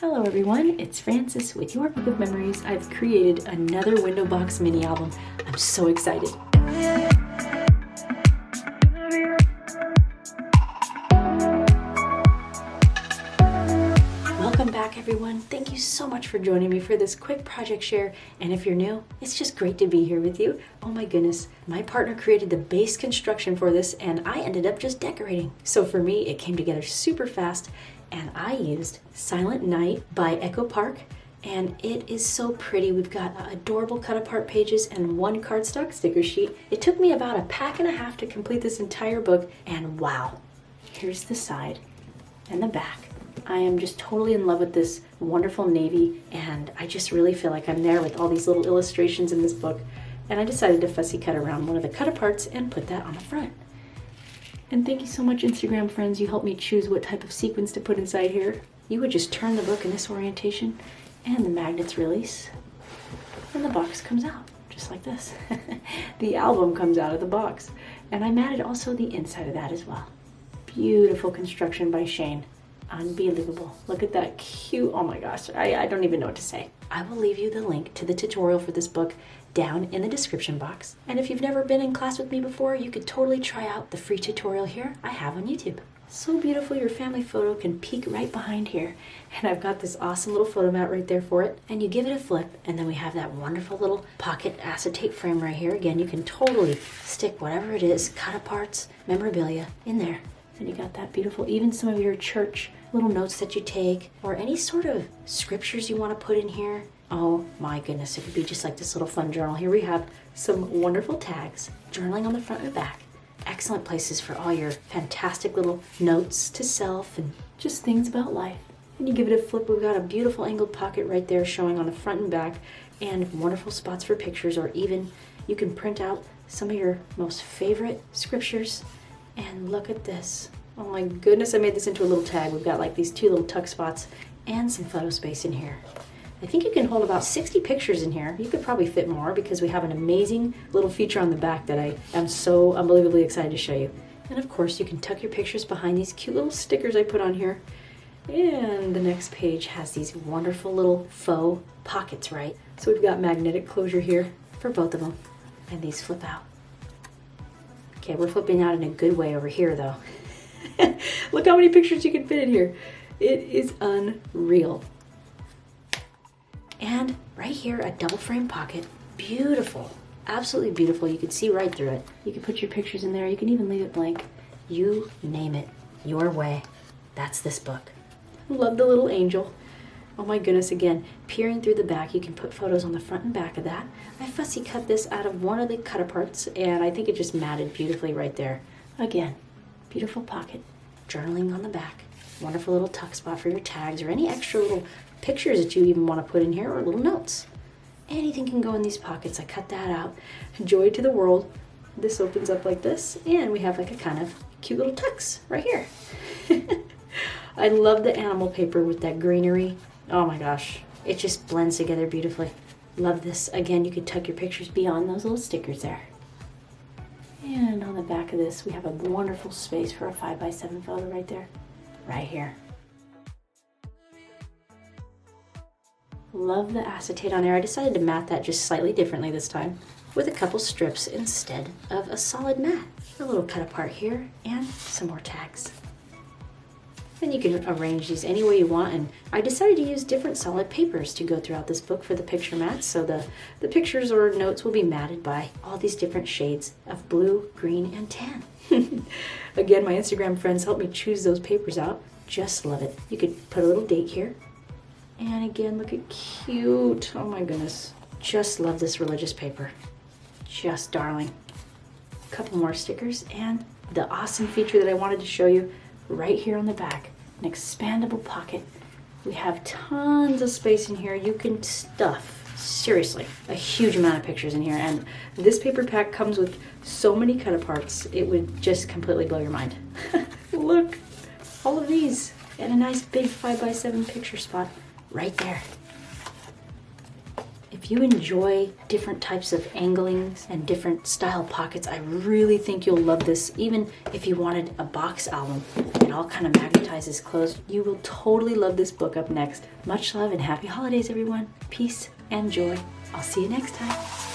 Hello everyone, it's Frances with Your Book of Memories. I've created another window box mini album. I'm so excited. Welcome back everyone. Thank you so much for joining me for this quick project share. And if you're new, it's just great to be here with you. Oh my goodness, my partner created the base construction for this and I ended up just decorating. So for me, it came together super fast. And I used Silent Night by Echo Park, and it is so pretty. We've got adorable cut-apart pages and one cardstock sticker sheet. It took me about a pack and a half to complete this entire book, and wow, here's the side and the back. I am just totally in love with this wonderful navy, and I just really feel like I'm there with all these little illustrations in this book, and I decided to fussy cut around one of the cut-aparts and put that on the front. And thank you so much, Instagram friends. You helped me choose what type of sequins to put inside here. You would just turn the book in this orientation and the magnets release and the box comes out just like this. The album comes out of the box. And I matted also the inside of that as well. Beautiful construction by Shane. Unbelievable. Look at that cute, oh my gosh, I don't even know what to say. I will leave you the link to the tutorial for this book down in the description box. And if you've never been in class with me before, you could totally try out the free tutorial here I have on YouTube. So beautiful, your family photo can peek right behind here. And I've got this awesome little photo mat right there for it. And you give it a flip, and then we have that wonderful little pocket acetate frame right here. Again, you can totally stick whatever it is, cut-aparts, memorabilia in there. And you got that beautiful, even some of your church little notes that you take, or any sort of scriptures you want to put in here. Oh my goodness, it could be just like this little fun journal. Here we have some wonderful tags, journaling on the front and back. Excellent places for all your fantastic little notes to self and just things about life. And you give it a flip, we've got a beautiful angled pocket right there showing on the front and back, and wonderful spots for pictures, or even you can print out some of your most favorite scriptures. And look at this. Oh my goodness, I made this into a little tag. We've got like these two little tuck spots and some photo space in here. I think you can hold about 60 pictures in here. You could probably fit more because we have an amazing little feature on the back that I am so unbelievably excited to show you. And of course, you can tuck your pictures behind these cute little stickers I put on here. And the next page has these wonderful little faux pockets, right? So we've got magnetic closure here for both of them. And these flip out. Okay, we're flipping out in a good way over here though. Look how many pictures you can fit in here. It is unreal. And right here, a double frame pocket. Beautiful, absolutely beautiful. You can see right through it. You can put your pictures in there. You can even leave it blank. You name it, your way. That's this book. Love the little angel. Oh my goodness, again, peering through the back, you can put photos on the front and back of that. I fussy cut this out of one of the cut-aparts, and I think it just matted beautifully right there. Again, beautiful pocket, journaling on the back, wonderful little tuck spot for your tags or any extra little pictures that you even want to put in here, or little notes. Anything can go in these pockets. I cut that out. Joy to the world. This opens up like this, and we have like a kind of cute little tucks right here. I love the animal paper with that greenery. Oh my gosh, it just blends together beautifully. Love this. Again, you could tuck your pictures beyond those little stickers there. And on the back of this, we have a wonderful space for a 5x7 photo right there, right here. Love the acetate on there. I decided to mat that just slightly differently this time with a couple strips instead of a solid mat. A little cut apart here and some more tags. And you can arrange these any way you want, and I decided to use different solid papers to go throughout this book for the picture mats, so the pictures or notes will be matted by all these different shades of blue, green, and tan. Again, my Instagram friends helped me choose those papers out. Just love it. You could put a little date here. And again, look at cute. Oh my goodness. Just love this religious paper. Just darling. A couple more stickers, and the awesome feature that I wanted to show you right here on the back, an expandable pocket. We have tons of space in here. You can stuff, seriously, a huge amount of pictures in here. And this paper pack comes with so many cut aparts, it would just completely blow your mind. Look, all of these, and a nice big 5x7 picture spot right there. If you enjoy different types of anglings and different style pockets, I really think you'll love this. Even if you wanted a box album, it all kind of magnetizes closed. You will totally love this book up next. Much love and happy holidays, everyone. Peace and joy. I'll see you next time.